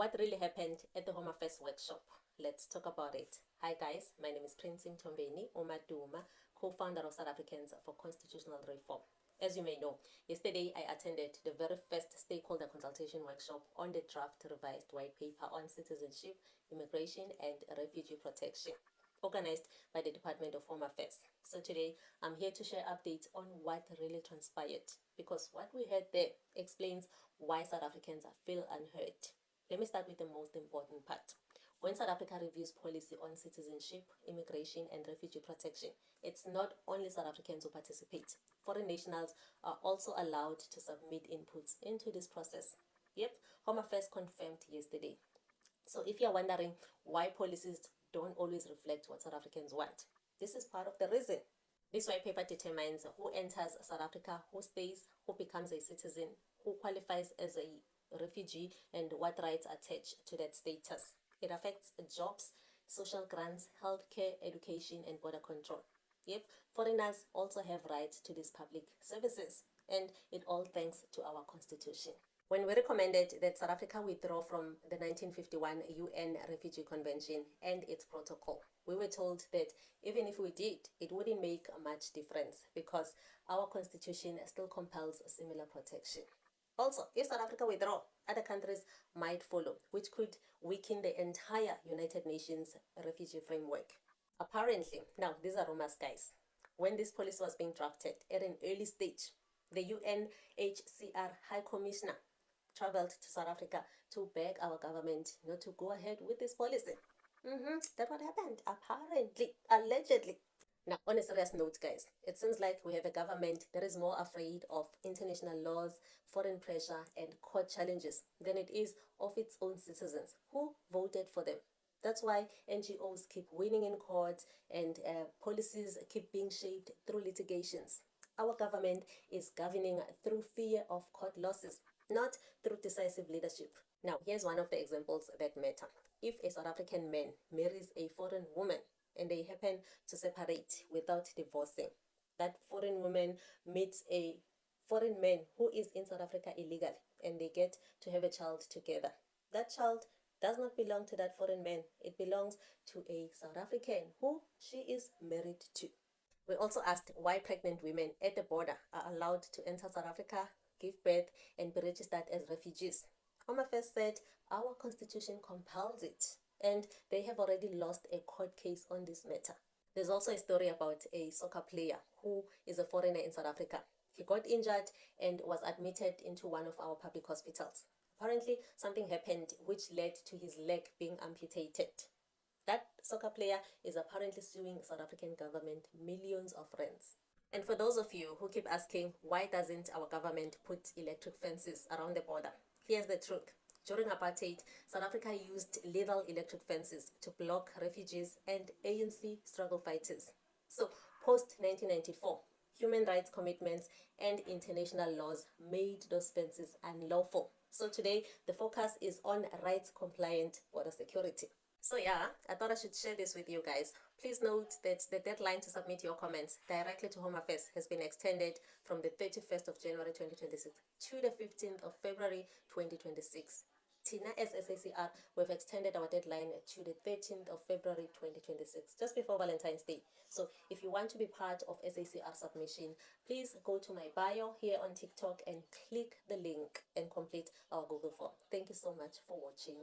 What really happened at the Home Affairs workshop? Let's talk about it. Hi guys, my name is Prince Mtombeni Omaduma, co-founder of South Africans for Constitutional Reform. As you may know, yesterday I attended the very first stakeholder consultation workshop on the draft revised white paper on citizenship, immigration and refugee protection, organized by the Department of Home Affairs. So today I'm here to share updates on what really transpired, because what we heard there explains why South Africans feel unheard. Let me start with the most important part. When South Africa reviews policy on citizenship, immigration and refugee protection, it's not only South Africans who participate. Foreign nationals are also allowed to submit inputs into this process. Yep, Home Affairs confirmed yesterday. So if you're wondering why policies don't always reflect what South Africans want, this is part of the reason. This white paper determines who enters South Africa, who stays, who becomes a citizen, who qualifies as a refugee, and what rights attach to that status. It affects jobs, social grants, healthcare, education, and border control. Yep, foreigners also have rights to these public services, and it all thanks to our constitution. When we recommended that South Africa withdraw from the 1951 UN Refugee Convention and its protocol, we were told that even if we did, it wouldn't make much difference because our constitution still compels similar protection. Also, if South Africa withdraw, other countries might follow, which could weaken the entire United Nations refugee framework. Apparently, now these are rumors, guys. When this policy was being drafted at an early stage, the UNHCR High Commissioner traveled to South Africa to beg our government not to go ahead with this policy. That's what happened, apparently, allegedly. Now, on a serious note, guys, it seems like we have a government that is more afraid of international laws, foreign pressure, and court challenges than it is of its own citizens who voted for them. That's why NGOs keep winning in court and policies keep being shaped through litigations. Our government is governing through fear of court losses, not through decisive leadership. Now, here's one of the examples that matter. If a South African man marries a foreign woman and they happen to separate without divorcing, that foreign woman meets a foreign man who is in South Africa illegally, and they get to have a child together. That child does not belong to that foreign man. It belongs to a South African who she is married to. We also asked why pregnant women at the border are allowed to enter South Africa, give birth, and be registered as refugees. Home Affairs said our constitution compels it, and they have already lost a court case on this matter. There's also a story about a soccer player who is a foreigner in South Africa. He got injured and was admitted into one of our public hospitals. Apparently, something happened which led to his leg being amputated. That soccer player is apparently suing South African government millions of rands. And for those of you who keep asking why doesn't our government put electric fences around the border, here's the truth. During apartheid, South Africa used lethal electric fences to block refugees and ANC struggle fighters. So, post-1994, human rights commitments and international laws made those fences unlawful. So today, the focus is on rights-compliant border security. So yeah, I thought I should share this with you guys. Please note that the deadline to submit your comments directly to Home Affairs has been extended from the 31st of January 2026 to the 15th of February 2026. Tina as SACR, we've extended our deadline to the 13th of February 2026, just before Valentine's Day. So if you want to be part of SACR submission, please go to my bio here on TikTok and click the link and complete our Google form. Thank you so much for watching.